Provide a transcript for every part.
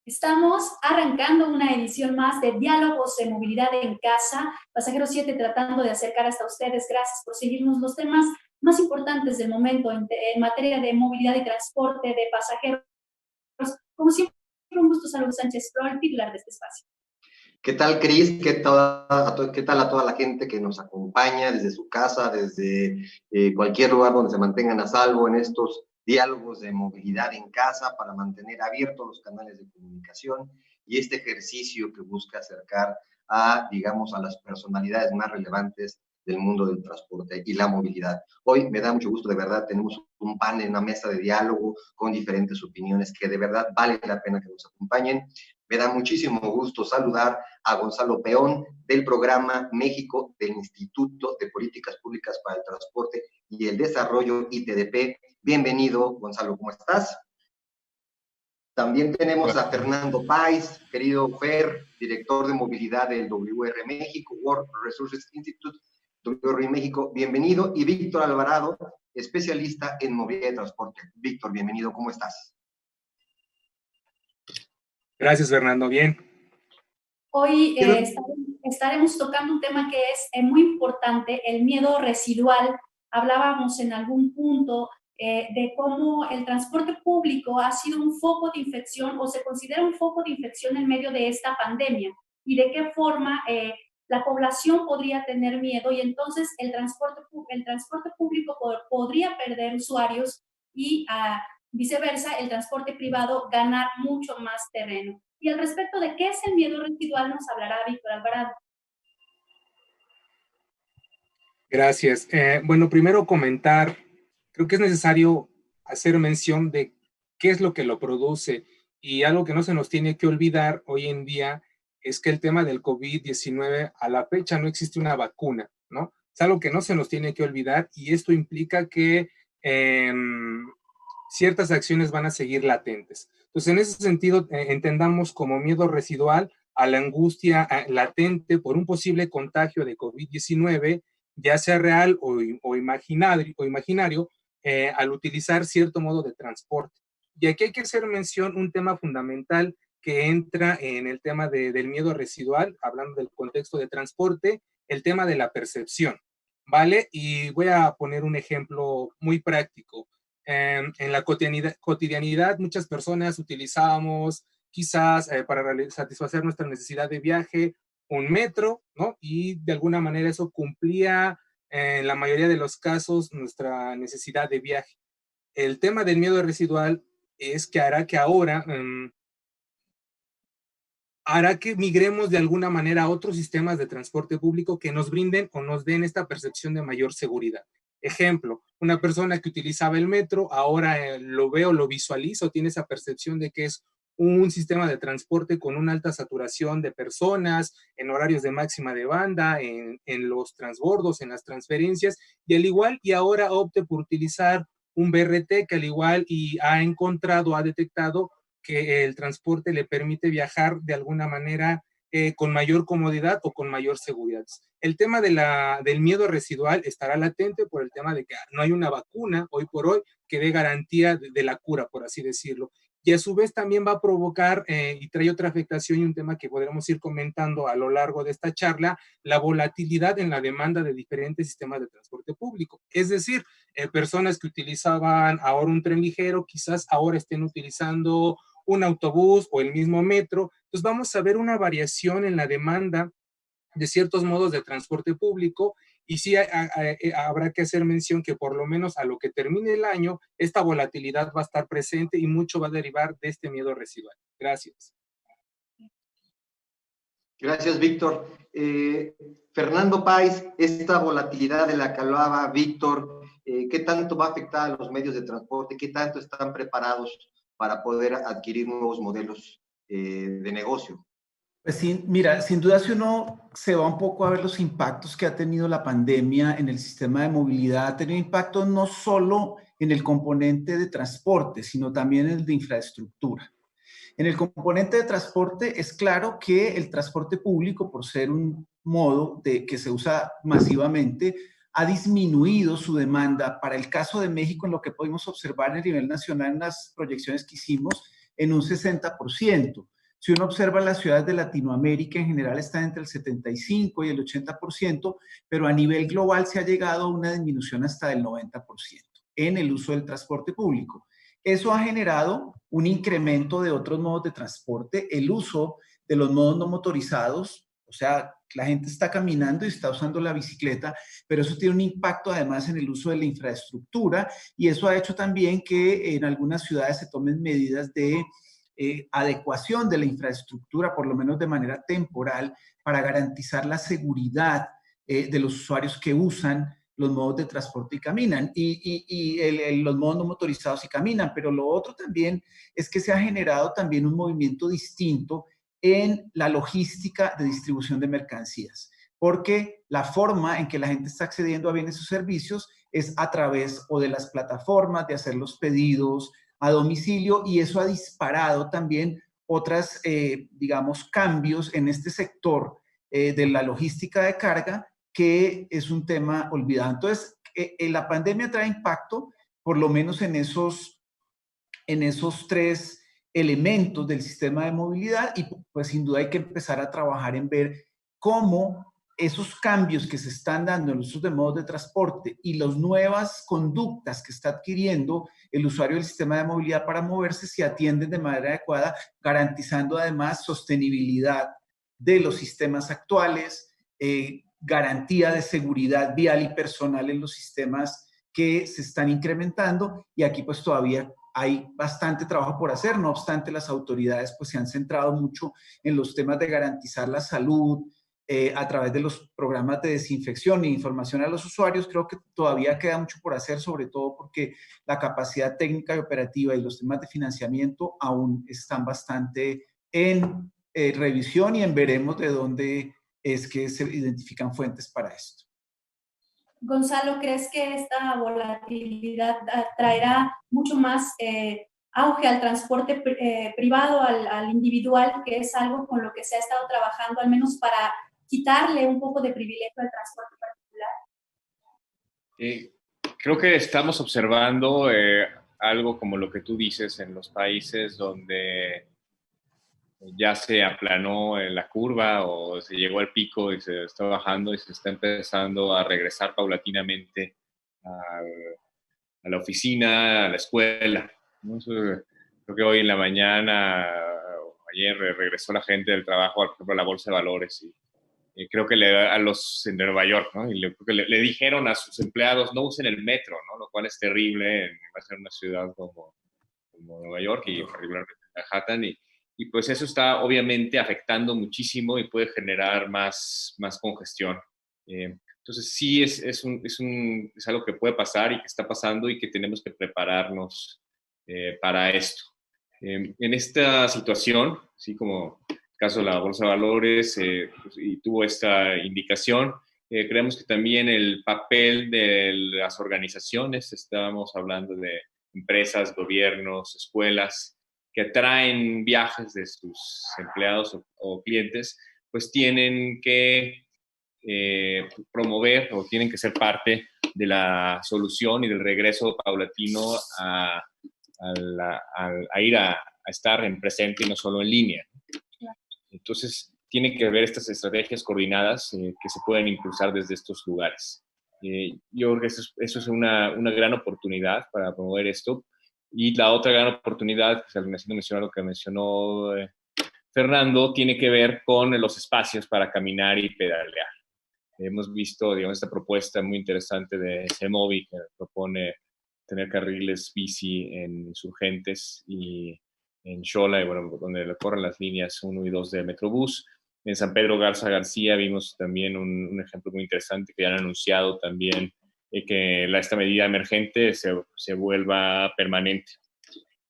Estamos arrancando una edición más de Diálogos de Movilidad en Casa, Pasajero 7 tratando de acercar hasta ustedes. Gracias por seguirnos los temas más importantes del momento en materia de movilidad y transporte de pasajeros. Como siempre, un gusto saludar a Sánchez Pro, el titular de este espacio. ¿Qué tal, Cris? ¿Qué tal a toda la gente que nos acompaña desde su casa, desde cualquier lugar donde se mantengan a salvo en estos diálogos de movilidad en casa para mantener abiertos los canales de comunicación y este ejercicio que busca acercar a, digamos, a las personalidades más relevantes del mundo del transporte y la movilidad? Hoy me da mucho gusto, de verdad, tenemos un panel, una mesa de diálogo con diferentes opiniones que de verdad vale la pena que nos acompañen. Me da muchísimo gusto saludar a Gonzalo Peón del programa México del Instituto de Políticas Públicas para el Transporte y el Desarrollo, ITDP. Bienvenido, Gonzalo, ¿cómo estás? También tenemos a Fernando Páez, querido Fer, director de movilidad del WR México, World Resources Institute, WR México, bienvenido. Y Víctor Alvarado, especialista en movilidad y transporte. Víctor, bienvenido, ¿cómo estás? Gracias, Fernando. Bien. Hoy estaremos tocando un tema que es muy importante, el miedo residual. Hablábamos en algún punto de cómo el transporte público ha sido un foco de infección o se considera un foco de infección en medio de esta pandemia y de qué forma la población podría tener miedo y entonces el transporte público podría perder usuarios y viceversa, el transporte privado ganar mucho más terreno. Y al respecto de qué es el miedo residual nos hablará Víctor Alvarado. Gracias. Bueno, primero comentar, creo que es necesario hacer mención de qué es lo que lo produce y algo que no se nos tiene que olvidar hoy en día es que el tema del COVID-19 a la fecha no existe una vacuna, ¿no? Es algo que no se nos tiene que olvidar y esto implica que ciertas acciones van a seguir latentes. Entonces, en ese sentido, entendamos como miedo residual a la angustia latente por un posible contagio de COVID-19, ya sea real o imaginario, al utilizar cierto modo de transporte. Y aquí hay que hacer mención un tema fundamental que entra en el tema del miedo residual, hablando del contexto de transporte, el tema de la percepción, ¿vale? Y voy a poner un ejemplo muy práctico. En la cotidianidad, muchas personas utilizábamos quizás para satisfacer nuestra necesidad de viaje un metro, ¿no? Y de alguna manera eso cumplía en la mayoría de los casos nuestra necesidad de viaje. El tema del miedo residual es que hará que ahora hará que migremos de alguna manera a otros sistemas de transporte público que nos brinden o nos den esta percepción de mayor seguridad. Ejemplo, una persona que utilizaba el metro, ahora lo veo, lo visualizo, tiene esa percepción de que es un sistema de transporte con una alta saturación de personas, en horarios de máxima de banda, en los transbordos, en las transferencias, y al igual, y ahora opte por utilizar un BRT que al igual y ha detectado que el transporte le permite viajar de alguna manera con mayor comodidad o con mayor seguridad. El tema del miedo residual estará latente por el tema de que no hay una vacuna hoy por hoy que dé garantía de la cura, por así decirlo. Y a su vez también va a provocar, y trae otra afectación y un tema que podremos ir comentando a lo largo de esta charla, la volatilidad en la demanda de diferentes sistemas de transporte público. Es decir, personas que utilizaban ahora un tren ligero, quizás ahora estén utilizando un autobús o el mismo metro. Entonces vamos a ver una variación en la demanda de ciertos modos de transporte público y sí habrá que hacer mención que por lo menos a lo que termine el año, esta volatilidad va a estar presente y mucho va a derivar de este miedo residual. Gracias. Gracias, Víctor. Fernando Páez, esta volatilidad de la que hablaba Víctor, ¿qué tanto va a afectar a los medios de transporte? ¿Qué tanto están preparados para poder adquirir nuevos modelos de negocio? Pues sí, mira, sin duda si uno se va un poco a ver los impactos que ha tenido la pandemia en el sistema de movilidad, ha tenido impacto no solo en el componente de transporte, sino también en el de infraestructura. En el componente de transporte es claro que el transporte público, por ser un modo que se usa masivamente, ha disminuido su demanda. Para el caso de México, en lo que pudimos observar a nivel nacional en las proyecciones que hicimos, en un 60%. Si uno observa las ciudades de Latinoamérica, en general están entre el 75 y el 80%, pero a nivel global se ha llegado a una disminución hasta del 90% en el uso del transporte público. Eso ha generado un incremento de otros modos de transporte, el uso de los modos no motorizados, o sea, la gente está caminando y está usando la bicicleta, pero eso tiene un impacto además en el uso de la infraestructura y eso ha hecho también que en algunas ciudades se tomen medidas de adecuación de la infraestructura, por lo menos de manera temporal, para garantizar la seguridad de los usuarios que usan los modos de transporte y caminan, los modos no motorizados y caminan, pero lo otro también es que se ha generado también un movimiento distinto en la logística de distribución de mercancías, porque la forma en que la gente está accediendo a bienes o servicios es a través o de las plataformas, de hacer los pedidos a domicilio, y eso ha disparado también otras, digamos, cambios en este sector de la logística de carga, que es un tema olvidado. Entonces, la pandemia trae impacto, por lo menos en esos tres elementos del sistema de movilidad, y pues sin duda hay que empezar a trabajar en ver cómo esos cambios que se están dando en los usos de modos de transporte y las nuevas conductas que está adquiriendo el usuario del sistema de movilidad para moverse se atienden de manera adecuada, garantizando además sostenibilidad de los sistemas actuales, garantía de seguridad vial y personal en los sistemas que se están incrementando, y aquí pues todavía hay bastante trabajo por hacer. No obstante, las autoridades pues se han centrado mucho en los temas de garantizar la salud a través de los programas de desinfección e información a los usuarios. Creo que todavía queda mucho por hacer, sobre todo porque la capacidad técnica y operativa y los temas de financiamiento aún están bastante en revisión, y en veremos de dónde es que se identifican fuentes para esto. Gonzalo, ¿crees que esta volatilidad traerá mucho más auge al transporte privado, al individual, que es algo con lo que se ha estado trabajando, al menos para quitarle un poco de privilegio al transporte particular? Creo que estamos observando algo como lo que tú dices en los países donde ya se aplanó la curva o se llegó al pico y se está bajando y se está empezando a regresar paulatinamente a la oficina, a la escuela, ¿no? Creo que hoy en la mañana, ayer regresó la gente del trabajo, por ejemplo, a la Bolsa de Valores, y creo que a los en Nueva York, ¿no? Y le dijeron a sus empleados no usen el metro, ¿no? Lo cual es terrible, va a ser una ciudad como Nueva York y particularmente Manhattan, y pues eso está obviamente afectando muchísimo y puede generar más congestión. Entonces sí es algo que puede pasar y que está pasando y que tenemos que prepararnos para esto. En esta situación, así como el caso de la Bolsa de Valores, pues, y tuvo esta indicación, creemos que también el papel de las organizaciones, estábamos hablando de empresas, gobiernos, escuelas, que atraen viajes de sus empleados o clientes, pues tienen que promover o tienen que ser parte de la solución y del regreso paulatino a ir a estar en presente y no solo en línea. Entonces, tiene que haber estas estrategias coordinadas que se pueden impulsar desde estos lugares. Yo creo que eso es una gran oportunidad para promover esto. Y la otra gran oportunidad, que haciendo mencionar lo que mencionó Fernando, tiene que ver con los espacios para caminar y pedalear. Hemos visto, digamos, esta propuesta muy interesante de CEMOVI, que propone tener carriles bici en Insurgentes y en Xola, y bueno, donde corren las líneas 1 y 2 de Metrobús. En San Pedro Garza García vimos también un ejemplo muy interesante que ya han anunciado también, que esta medida emergente se vuelva permanente.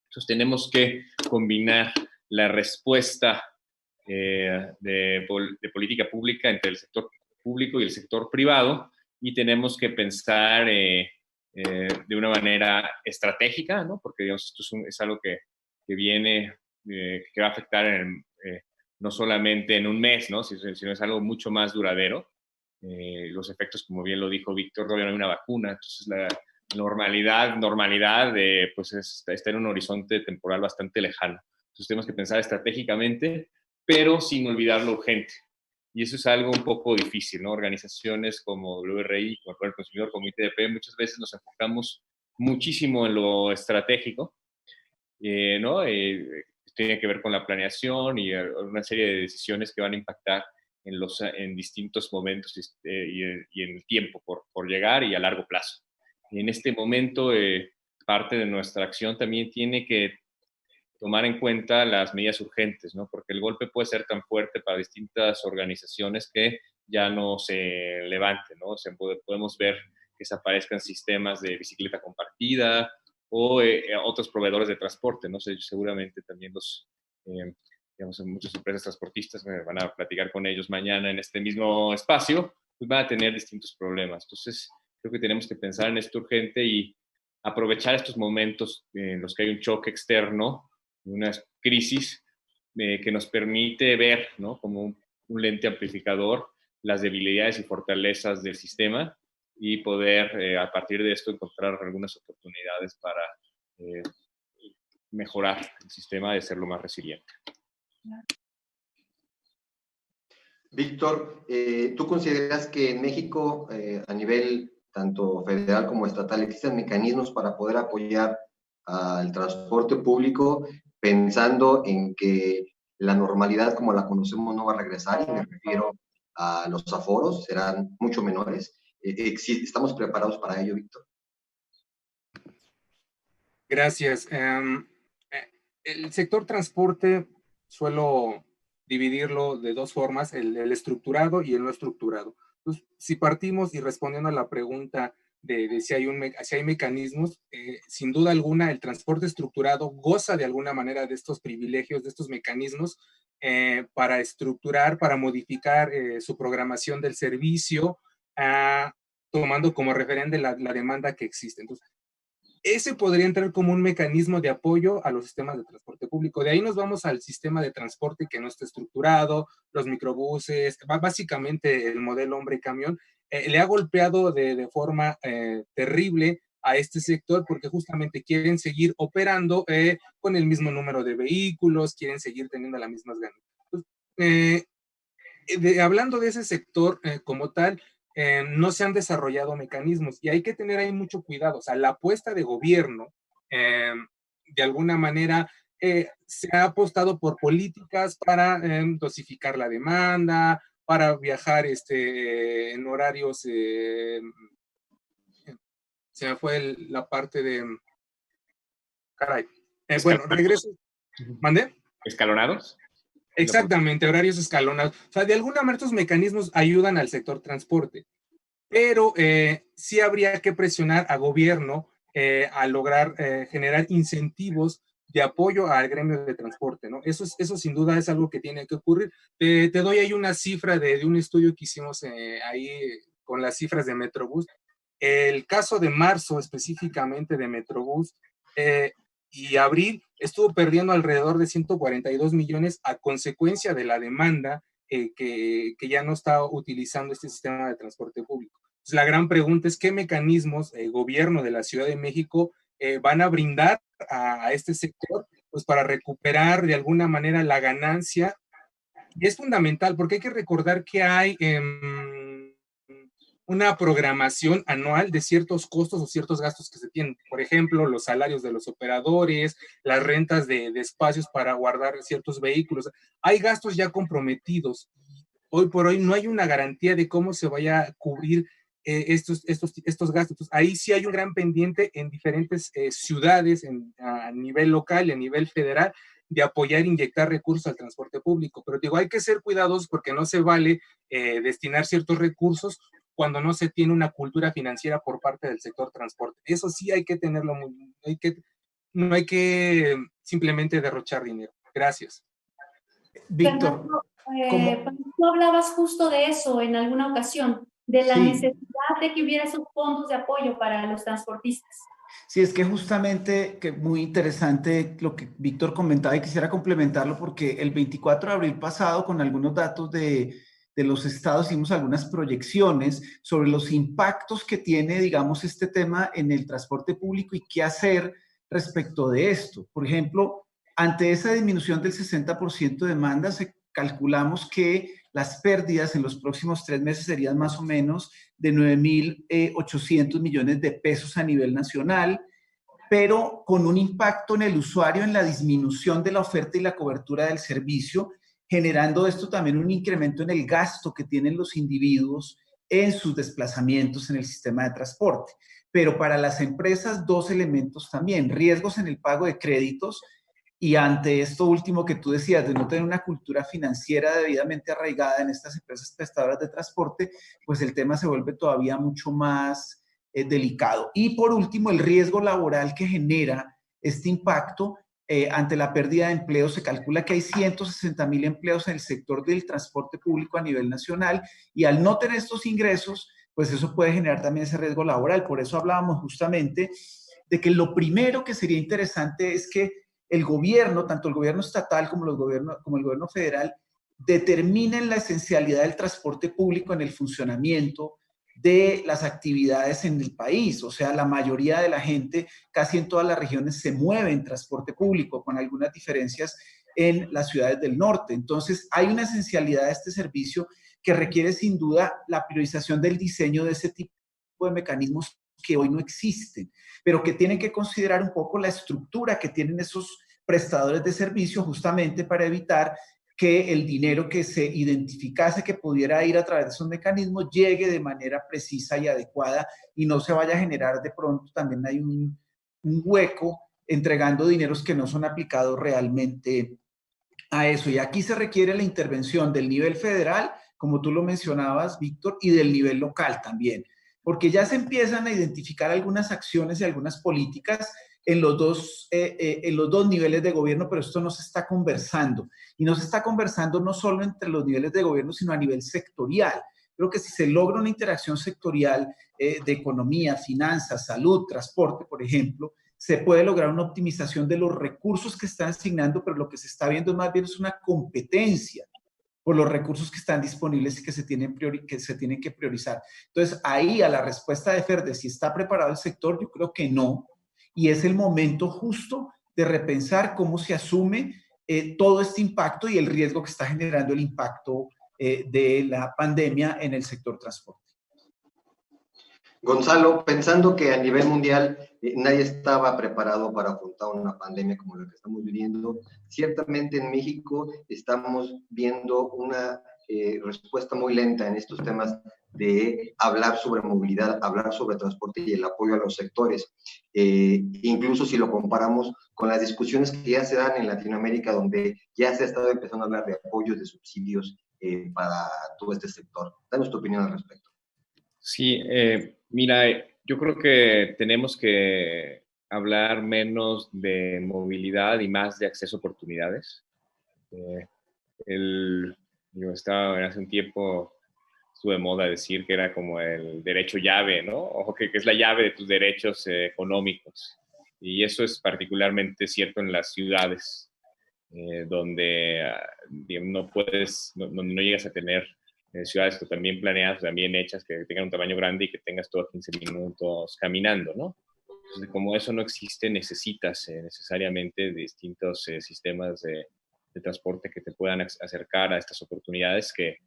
Entonces tenemos que combinar la respuesta de política pública entre el sector público y el sector privado, y tenemos que pensar de una manera estratégica, ¿no? Porque digamos, esto es algo que viene, que va a afectar no solamente en un mes, ¿no? Sino es algo mucho más duradero. Los efectos, como bien lo dijo Víctor, todavía no hay una vacuna, entonces la normalidad pues está en un horizonte temporal bastante lejano. Entonces tenemos que pensar estratégicamente, pero sin olvidar lo urgente. Y eso es algo un poco difícil, ¿no? Organizaciones como WRI, como el Consumidor, como ITDP, muchas veces nos enfocamos muchísimo en lo estratégico, ¿no? Tiene que ver con la planeación y una serie de decisiones que van a impactar en distintos momentos y en el tiempo por llegar y a largo plazo. Y en este momento, parte de nuestra acción también tiene que tomar en cuenta las medidas urgentes, ¿no? Porque el golpe puede ser tan fuerte para distintas organizaciones que ya no se levanten, ¿no? Podemos ver que desaparezcan sistemas de bicicleta compartida o otros proveedores de transporte, ¿no? Seguramente también digamos, muchas empresas transportistas, me van a platicar con ellos mañana en este mismo espacio, pues van a tener distintos problemas. Entonces, creo que tenemos que pensar en esto urgente y aprovechar estos momentos en los que hay un choque externo, una crisis que nos permite ver, ¿no? Como un lente amplificador las debilidades y fortalezas del sistema y poder a partir de esto encontrar algunas oportunidades para mejorar el sistema de hacerlo más resiliente. Víctor, ¿tú consideras que en México, a nivel tanto federal como estatal, existen mecanismos para poder apoyar al transporte público, pensando en que la normalidad como la conocemos no va a regresar? Y me refiero a los aforos, serán mucho menores. ¿Estamos preparados para ello, Víctor? Gracias. El sector transporte suelo dividirlo de dos formas, el estructurado y el no estructurado. Entonces, si partimos y respondiendo a la pregunta de si hay mecanismos, sin duda alguna el transporte estructurado goza de alguna manera de estos privilegios, de estos mecanismos para estructurar, para modificar su programación del servicio, tomando como referente la demanda que existe. Entonces, ese podría entrar como un mecanismo de apoyo a los sistemas de transporte público. De ahí nos vamos al sistema de transporte que no está estructurado, los microbuses, básicamente el modelo hombre-camión, le ha golpeado de forma terrible a este sector porque justamente quieren seguir operando con el mismo número de vehículos, quieren seguir teniendo las mismas ganas. Hablando de ese sector como tal, no se han desarrollado mecanismos y hay que tener ahí mucho cuidado. O sea, la apuesta de gobierno, de alguna manera, se ha apostado por políticas para dosificar la demanda, para viajar en horarios, se me fue la parte de, caray, bueno, regreso, ¿mandé? ¿Escalonados? Exactamente, horarios escalonados. O sea, de alguna manera estos mecanismos ayudan al sector transporte, pero sí habría que presionar a gobierno a lograr generar incentivos de apoyo al gremio de transporte, ¿no? Eso sin duda es algo que tiene que ocurrir. Te doy ahí una cifra de un estudio que hicimos ahí con las cifras de Metrobús. El caso de marzo específicamente de Metrobús, y abril estuvo perdiendo alrededor de 142 millones a consecuencia de la demanda que ya no está utilizando este sistema de transporte público. Entonces, la gran pregunta es qué mecanismos el gobierno de la Ciudad de México van a brindar a este sector pues para recuperar de alguna manera la ganancia. Y es fundamental porque hay que recordar que hay una programación anual de ciertos costos o ciertos gastos que se tienen. Por ejemplo, los salarios de los operadores, las rentas de espacios para guardar ciertos vehículos. Hay gastos ya comprometidos. Hoy por hoy no hay una garantía de cómo se vaya a cubrir estos gastos. Entonces, ahí sí hay un gran pendiente en diferentes ciudades a nivel local y a nivel federal de apoyar e inyectar recursos al transporte público. Pero digo, hay que ser cuidadosos porque no se vale destinar ciertos recursos cuando no se tiene una cultura financiera por parte del sector transporte. Eso sí hay que tenerlo no hay que simplemente derrochar dinero. Gracias. Víctor, tú hablabas justo de eso en alguna ocasión, de la necesidad de que hubiera esos fondos de apoyo para los transportistas. Sí, es que justamente que muy interesante lo que Víctor comentaba y quisiera complementarlo porque el 24 de abril pasado con algunos datos de los estados hicimos algunas proyecciones sobre los impactos que tiene, digamos, este tema en el transporte público y qué hacer respecto de esto. Por ejemplo, ante esa disminución del 60% de demanda, calculamos que las pérdidas en los próximos 3 meses serían más o menos de 9.800 millones de pesos a nivel nacional, pero con un impacto en el usuario en la disminución de la oferta y la cobertura del servicio, generando esto también un incremento en el gasto que tienen los individuos en sus desplazamientos en el sistema de transporte. Pero para las empresas, 2 elementos también: riesgos en el pago de créditos, y ante esto último que tú decías, de no tener una cultura financiera debidamente arraigada en estas empresas prestadoras de transporte, pues el tema se vuelve todavía mucho más delicado. Y por último, el riesgo laboral que genera este impacto ante la pérdida de empleo. Se calcula que hay 160.000 empleos en el sector del transporte público a nivel nacional, y al no tener estos ingresos, pues eso puede generar también ese riesgo laboral. Por eso hablábamos justamente de que lo primero que sería interesante es que el gobierno, tanto el gobierno estatal como el gobierno federal, determinen la esencialidad del transporte público en el funcionamiento de las actividades en el país. O sea, la mayoría de la gente, casi en todas las regiones, se mueve en transporte público, con algunas diferencias en las ciudades del norte. Entonces, hay una esencialidad de este servicio que requiere sin duda la priorización del diseño de ese tipo de mecanismos que hoy no existen, pero que tienen que considerar un poco la estructura que tienen esos prestadores de servicio, justamente para evitar que el dinero que se identificase que pudiera ir a través de esos mecanismos llegue de manera precisa y adecuada, y no se vaya a generar de pronto también hay un hueco entregando dineros que no son aplicados realmente a eso. Y aquí se requiere la intervención del nivel federal, como tú lo mencionabas, Víctor, y del nivel local también, porque ya se empiezan a identificar algunas acciones y algunas políticas en los dos niveles de gobierno, pero esto no se está conversando. Y no se está conversando no solo entre los niveles de gobierno, sino a nivel sectorial. Creo que si se logra una interacción sectorial de economía, finanzas, salud, transporte, por ejemplo, se puede lograr una optimización de los recursos que están asignando, pero lo que se está viendo más bien es una competencia por los recursos que están disponibles y que se tienen que priorizar. Entonces, ahí a la respuesta de Fer de si está preparado el sector, yo creo que no, y es el momento justo de repensar cómo se asume todo este impacto y el riesgo que está generando el impacto de la pandemia en el sector transporte. Gonzalo, pensando que a nivel mundial nadie estaba preparado para afrontar una pandemia como la que estamos viviendo, ciertamente en México estamos viendo una respuesta muy lenta en estos temas de hablar sobre movilidad, hablar sobre transporte y el apoyo a los sectores. Incluso si lo comparamos con las discusiones que ya se dan en Latinoamérica, donde ya se ha estado empezando a hablar de apoyos, de subsidios para todo este sector. Danos tu opinión al respecto. Sí, mira, yo creo que tenemos que hablar menos de movilidad y más de acceso a oportunidades. Hace un tiempo estuvo de moda decir que era como el derecho llave, ¿no? Ojo, que es la llave de tus derechos económicos. Y eso es particularmente cierto en las ciudades, donde digamos, no llegas a tener ciudades también planeadas, también hechas, que tengan un tamaño grande y que tengas todos 15 minutos caminando, ¿no? Entonces, como eso no existe, necesitas necesariamente distintos sistemas de transporte que te puedan acercar a estas oportunidades que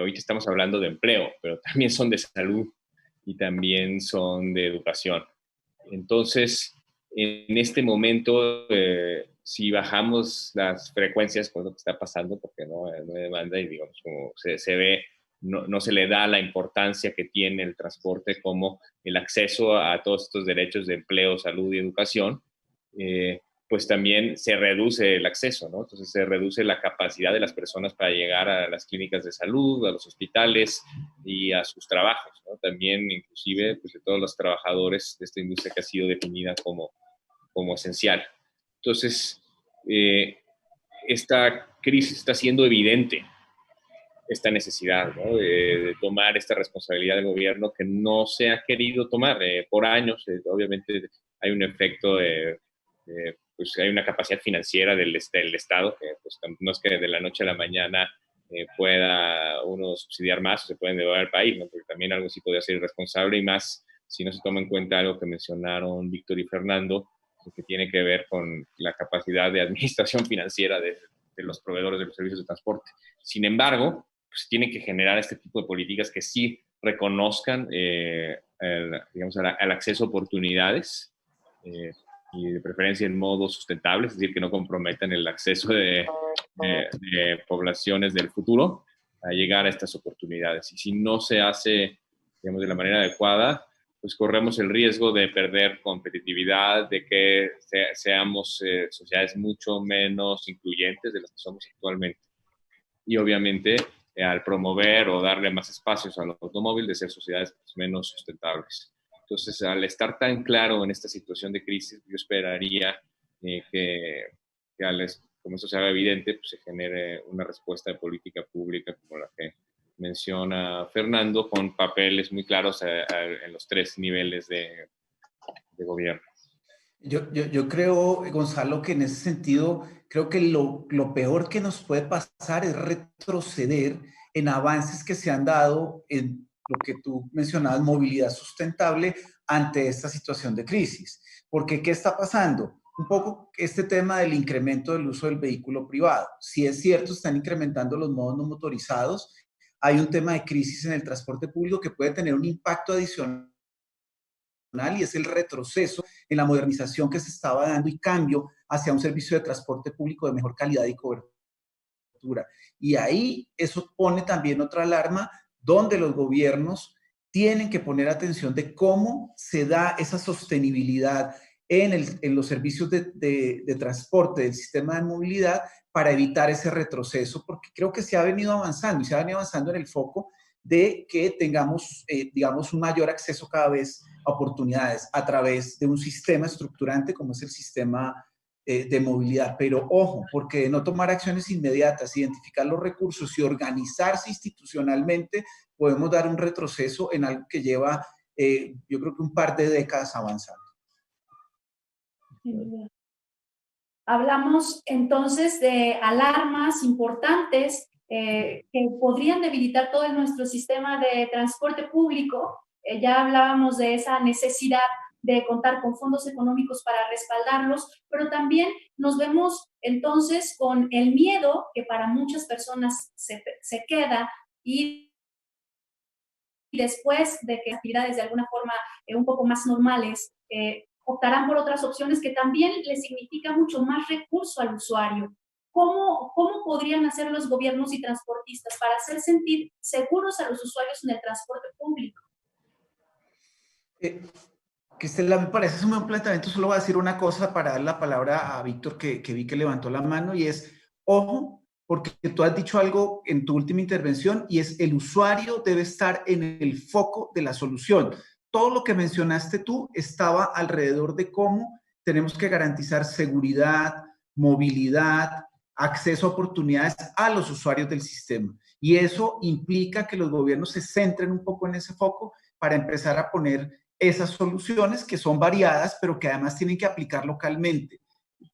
hoy te estamos hablando de empleo, pero también son de salud y también son de educación. Entonces, en este momento, si bajamos las frecuencias, pues lo que está pasando, porque no hay demanda y digamos, como se ve, no se le da la importancia que tiene el transporte como el acceso a todos estos derechos de empleo, salud y educación, pues también se reduce el acceso, ¿no? Entonces se reduce la capacidad de las personas para llegar a las clínicas de salud, a los hospitales y a sus trabajos, ¿no? También, inclusive, pues de todos los trabajadores de esta industria que ha sido definida como esencial. Entonces, esta crisis está haciendo evidente esta necesidad, ¿no? de tomar esta responsabilidad del gobierno que no se ha querido tomar por años. Obviamente hay un efecto pues hay una capacidad financiera del Estado que pues, no es que de la noche a la mañana pueda uno subsidiar más o se puede endeudar al país, ¿no? Porque también algo sí podría ser irresponsable y más si no se toma en cuenta algo que mencionaron Víctor y Fernando, que tiene que ver con la capacidad de administración financiera de los proveedores de los servicios de transporte. Sin embargo, pues tiene que generar este tipo de políticas que sí reconozcan digamos, el acceso a oportunidades y de preferencia en modo sustentable, es decir, que no comprometan el acceso de poblaciones del futuro a llegar a estas oportunidades. Y si no se hace, digamos, de la manera adecuada, pues corremos el riesgo de perder competitividad, de que seamos sociedades mucho menos incluyentes de las que somos actualmente. Y obviamente, al promover o darle más espacios al automóvil, de ser sociedades menos sustentables. Entonces, al estar tan claro en esta situación de crisis, yo esperaría que como esto se haga evidente, pues se genere una respuesta de política pública como la que menciona Fernando, con papeles muy claros en los 3 niveles de gobierno. Yo creo, Gonzalo, que en ese sentido, creo que lo peor que nos puede pasar es retroceder en avances que se han dado en lo que tú mencionabas, movilidad sustentable ante esta situación de crisis. Porque, ¿qué está pasando? Un poco este tema del incremento del uso del vehículo privado. Si es cierto, están incrementando los modos no motorizados. Hay un tema de crisis en el transporte público que puede tener un impacto adicional y es el retroceso en la modernización que se estaba dando y cambio hacia un servicio de transporte público de mejor calidad y cobertura. Y ahí eso pone también otra alarma donde los gobiernos tienen que poner atención de cómo se da esa sostenibilidad en los servicios de transporte del sistema de movilidad para evitar ese retroceso, porque creo que se ha venido avanzando y se ha venido avanzando en el foco de que tengamos, digamos, un mayor acceso cada vez a oportunidades a través de un sistema estructurante como es el sistema de movilidad. Pero ojo, porque de no tomar acciones inmediatas, identificar los recursos y organizarse institucionalmente, podemos dar un retroceso en algo que lleva, yo creo que un par de décadas avanzando. Hablamos entonces de alarmas importantes que podrían debilitar todo nuestro sistema de transporte público. Ya hablábamos de esa necesidad de contar con fondos económicos para respaldarlos, pero también nos vemos entonces con el miedo que para muchas personas se queda y después de que actividades de alguna forma un poco más normales optarán por otras opciones que también les significa mucho más recurso al usuario. ¿Cómo podrían hacer los gobiernos y transportistas para hacer sentir seguros a los usuarios en el transporte público? Cristela, me parece un buen planteamiento. Solo voy a decir una cosa para dar la palabra a Víctor, que vi que levantó la mano, y es, ojo, porque tú has dicho algo en tu última intervención, y es el usuario debe estar en el foco de la solución. Todo lo que mencionaste tú estaba alrededor de cómo tenemos que garantizar seguridad, movilidad, acceso a oportunidades a los usuarios del sistema. Y eso implica que los gobiernos se centren un poco en ese foco para empezar a poner esas soluciones que son variadas, pero que además tienen que aplicar localmente.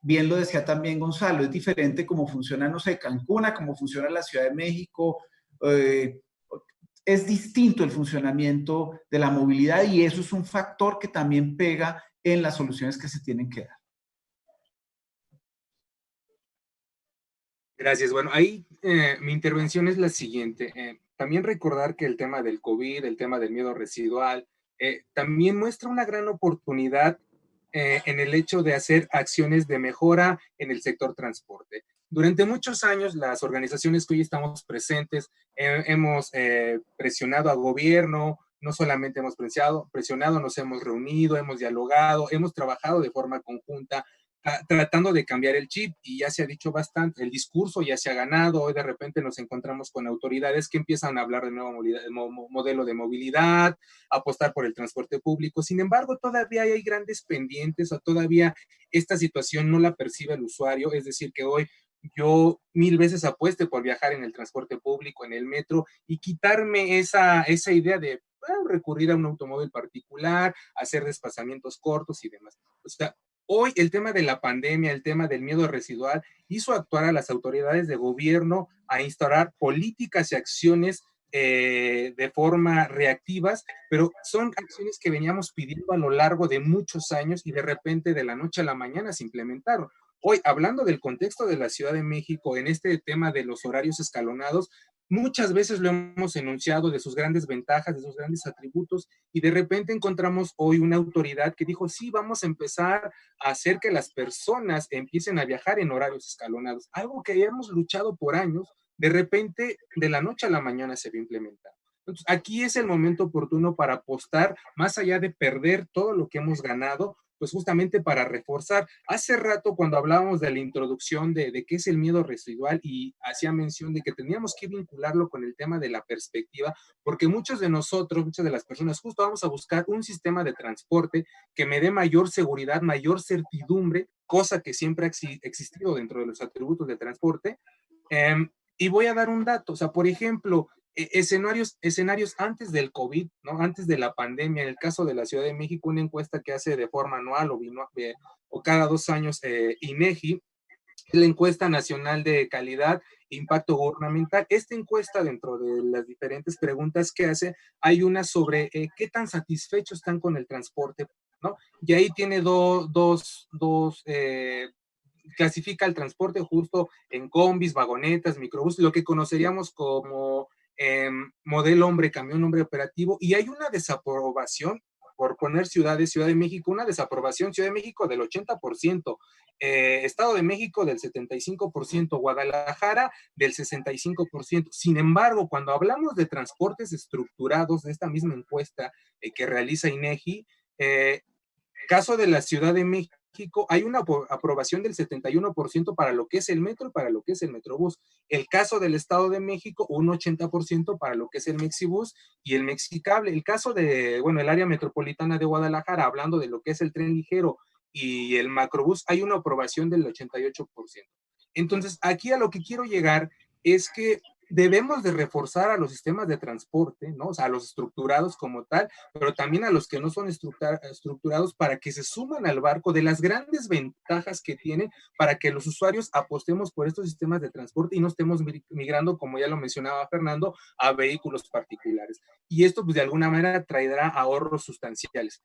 Bien lo decía también Gonzalo, es diferente cómo funciona, no sé, Cancún, a cómo funciona la Ciudad de México. Es distinto el funcionamiento de la movilidad y eso es un factor que también pega en las soluciones que se tienen que dar. Gracias. Bueno, ahí mi intervención es la siguiente. También recordar que el tema del COVID, el tema del miedo residual, también muestra una gran oportunidad en el hecho de hacer acciones de mejora en el sector transporte. Durante muchos años, las organizaciones que hoy estamos presentes hemos presionado al gobierno, no solamente hemos presionado, nos hemos reunido, hemos dialogado, hemos trabajado de forma conjunta, tratando de cambiar el chip, y ya se ha dicho bastante, el discurso ya se ha ganado. Hoy de repente nos encontramos con autoridades que empiezan a hablar de nuevo modelo de movilidad, apostar por el transporte público. Sin embargo, todavía hay grandes pendientes, o todavía esta situación no la percibe el usuario. Es decir, que hoy yo 1000 veces apueste por viajar en el transporte público, en el metro, y quitarme esa idea de recurrir a un automóvil particular, hacer desplazamientos cortos y demás. O sea, hoy el tema de la pandemia, el tema del miedo residual, hizo actuar a las autoridades de gobierno a instaurar políticas y acciones de forma reactivas, pero son acciones que veníamos pidiendo a lo largo de muchos años y de repente de la noche a la mañana se implementaron. Hoy, hablando del contexto de la Ciudad de México, en este tema de los horarios escalonados, muchas veces lo hemos enunciado de sus grandes ventajas, de sus grandes atributos, y de repente encontramos hoy una autoridad que dijo, sí, vamos a empezar a hacer que las personas empiecen a viajar en horarios escalonados, algo que hemos luchado por años, de repente, de la noche a la mañana se ve implementado. Entonces, aquí es el momento oportuno para apostar, más allá de perder todo lo que hemos ganado, pues justamente para reforzar. Hace rato cuando hablábamos de la introducción de qué es el miedo residual y hacía mención de que teníamos que vincularlo con el tema de la perspectiva, porque muchos de nosotros, muchas de las personas, justo vamos a buscar un sistema de transporte que me dé mayor seguridad, mayor certidumbre, cosa que siempre ha existido dentro de los atributos del transporte. Y voy a dar un dato, o sea, por ejemplo, escenarios antes del COVID, ¿no? Antes de la pandemia, en el caso de la Ciudad de México, una encuesta que hace de forma anual o cada 2 años INEGI, la encuesta nacional de calidad e impacto gubernamental. Esta encuesta, dentro de las diferentes preguntas que hace, hay una sobre qué tan satisfechos están con el transporte, ¿no? Y ahí tiene clasifica el transporte justo en combis, vagonetas, microbús, lo que conoceríamos como modelo hombre-camión, hombre operativo, y hay una desaprobación, por poner ciudades, Ciudad de México, una desaprobación, Ciudad de México del 80%, Estado de México del 75%, Guadalajara del 65%. Sin embargo, cuando hablamos de transportes estructurados, de esta misma encuesta que realiza INEGI, caso de la Ciudad de México, hay una aprobación del 71% para lo que es el metro y para lo que es el Metrobús. El caso del Estado de México, un 80% para lo que es el Mexibús y el Mexicable. El caso de, bueno, el área metropolitana de Guadalajara, hablando de lo que es el tren ligero y el Macrobús, hay una aprobación del 88%. Entonces, aquí a lo que quiero llegar es que debemos de reforzar a los sistemas de transporte, ¿no? O sea, a los estructurados como tal, pero también a los que no son estructurados para que se suman al barco de las grandes ventajas que tienen para que los usuarios apostemos por estos sistemas de transporte y no estemos migrando, como ya lo mencionaba Fernando, a vehículos particulares. Y esto, pues, de alguna manera traerá ahorros sustanciales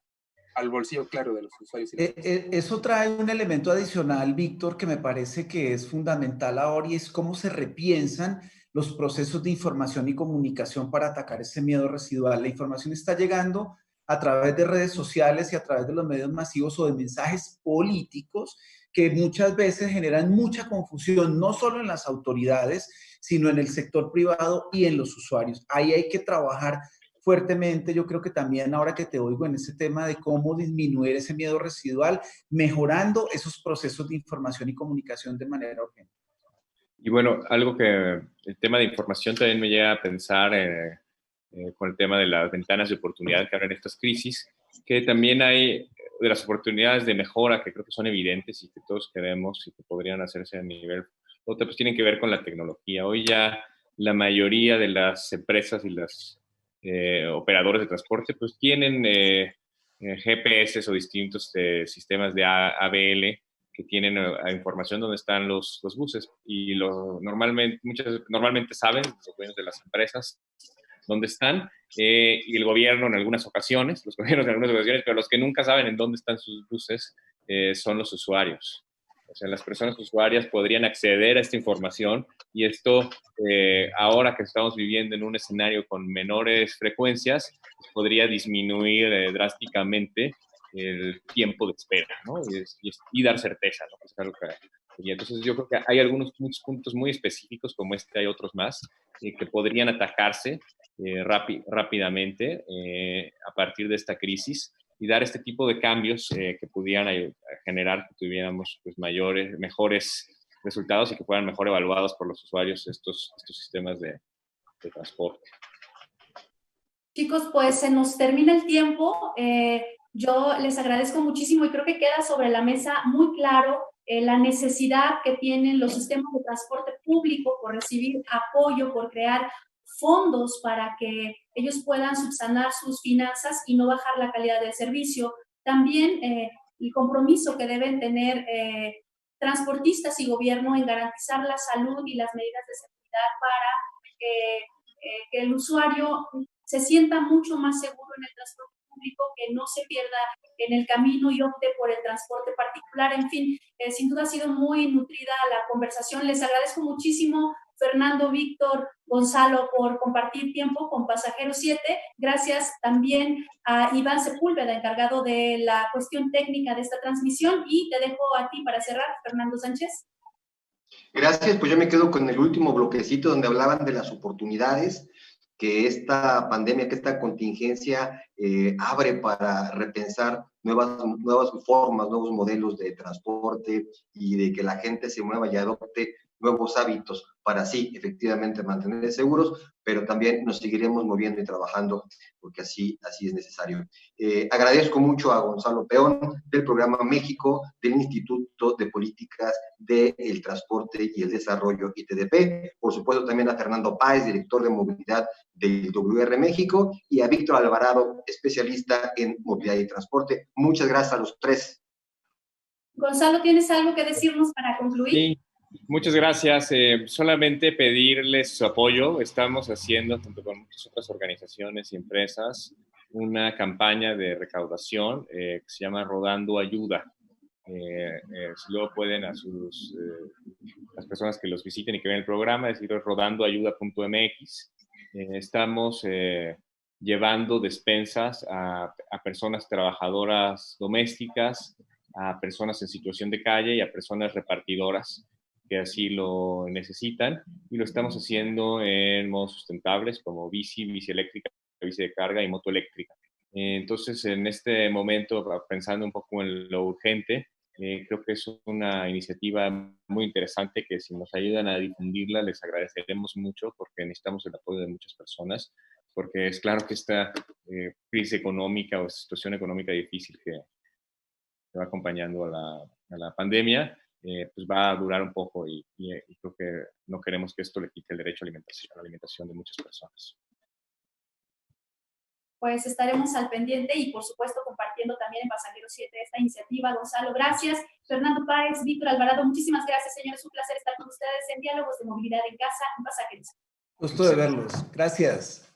al bolsillo, claro, de los usuarios. Eso trae un elemento adicional, Víctor, que me parece que es fundamental ahora, y es cómo se repiensan los procesos de información y comunicación para atacar ese miedo residual. La información está llegando a través de redes sociales y a través de los medios masivos o de mensajes políticos que muchas veces generan mucha confusión, no solo en las autoridades, sino en el sector privado y en los usuarios. Ahí hay que trabajar fuertemente. Yo creo que también ahora que te oigo en ese tema de cómo disminuir ese miedo residual, mejorando esos procesos de información y comunicación de manera urgente. Y bueno, algo que el tema de información también me llega a pensar con el tema de las ventanas de oportunidad que abren estas crisis, que también hay de las oportunidades de mejora que creo que son evidentes y que todos queremos y que podrían hacerse a nivel, otra pues tienen que ver con la tecnología. Hoy ya la mayoría de las empresas y las operadores de transporte pues tienen GPS o distintos sistemas de ABL que tienen información donde están los buses y normalmente saben los dueños de las empresas dónde están y el gobierno en algunas ocasiones, pero los que nunca saben en dónde están sus buses son los usuarios. O sea, las personas usuarias podrían acceder a esta información y esto, ahora que estamos viviendo en un escenario con menores frecuencias, pues podría disminuir drásticamente el tiempo de espera, ¿no? Y dar certeza, ¿no? Es algo y entonces yo creo que hay muchos puntos muy específicos como este, hay otros más, que podrían atacarse rápidamente a partir de esta crisis y dar este tipo de cambios que pudieran generar que tuviéramos pues, mejores resultados y que fueran mejor evaluados por los usuarios estos sistemas de transporte. Chicos, pues se nos termina el tiempo. Yo les agradezco muchísimo y creo que queda sobre la mesa muy claro la necesidad que tienen los sistemas de transporte público por recibir apoyo, por crear fondos para que ellos puedan subsanar sus finanzas y no bajar la calidad del servicio. También el compromiso que deben tener transportistas y gobierno en garantizar la salud y las medidas de seguridad para que el usuario se sienta mucho más seguro en el transporte público, que no se pierda en el camino y opte por el transporte particular. En fin, sin duda ha sido muy nutrida la conversación. Les agradezco muchísimo, Fernando, Víctor, Gonzalo, por compartir tiempo con Pasajero 7. Gracias también a Iván Sepúlveda, encargado de la cuestión técnica de esta transmisión, y te dejo a ti para cerrar, Fernando Sánchez. Gracias, pues yo me quedo con el último bloquecito donde hablaban de las oportunidades que esta pandemia, que esta contingencia abre para repensar nuevas formas, nuevos modelos de transporte y de que la gente se mueva y adopte nuevos hábitos para así efectivamente mantenerse seguros, pero también nos seguiremos moviendo y trabajando porque así es necesario. Agradezco mucho a Gonzalo Peón del Programa México del Instituto de Políticas del Transporte y el Desarrollo ITDP, por supuesto también a Fernando Páez, director de movilidad del WR México, y a Víctor Alvarado, especialista en movilidad y transporte. Muchas gracias a los tres. Gonzalo, ¿tienes algo que decirnos para concluir? Sí, muchas gracias. Solamente pedirles su apoyo. Estamos haciendo, junto con muchas otras organizaciones y empresas, una campaña de recaudación que se llama Rodando Ayuda. Si luego pueden a las personas que los visiten y que ven el programa, decir rodandoayuda.mx. Estamos llevando despensas a personas trabajadoras domésticas, a personas en situación de calle y a personas repartidoras que así lo necesitan, y lo estamos haciendo en modos sustentables como bici eléctrica, bici de carga y moto eléctrica. Entonces, en este momento, pensando un poco en lo urgente, creo que es una iniciativa muy interesante que si nos ayudan a difundirla les agradeceremos mucho porque necesitamos el apoyo de muchas personas, porque es claro que esta crisis económica o situación económica difícil que va acompañando a la pandemia, pues va a durar un poco y creo que no queremos que esto le quite el derecho a la alimentación de muchas personas. Pues estaremos al pendiente y, por supuesto, compartiendo también en Pasajero 7 esta iniciativa. Gonzalo, gracias. Fernando Páez, Víctor Alvarado, muchísimas gracias, señores. Un placer estar con ustedes en Diálogos de Movilidad en Casa, en Pasajeros. Gusto de verlos. Gracias.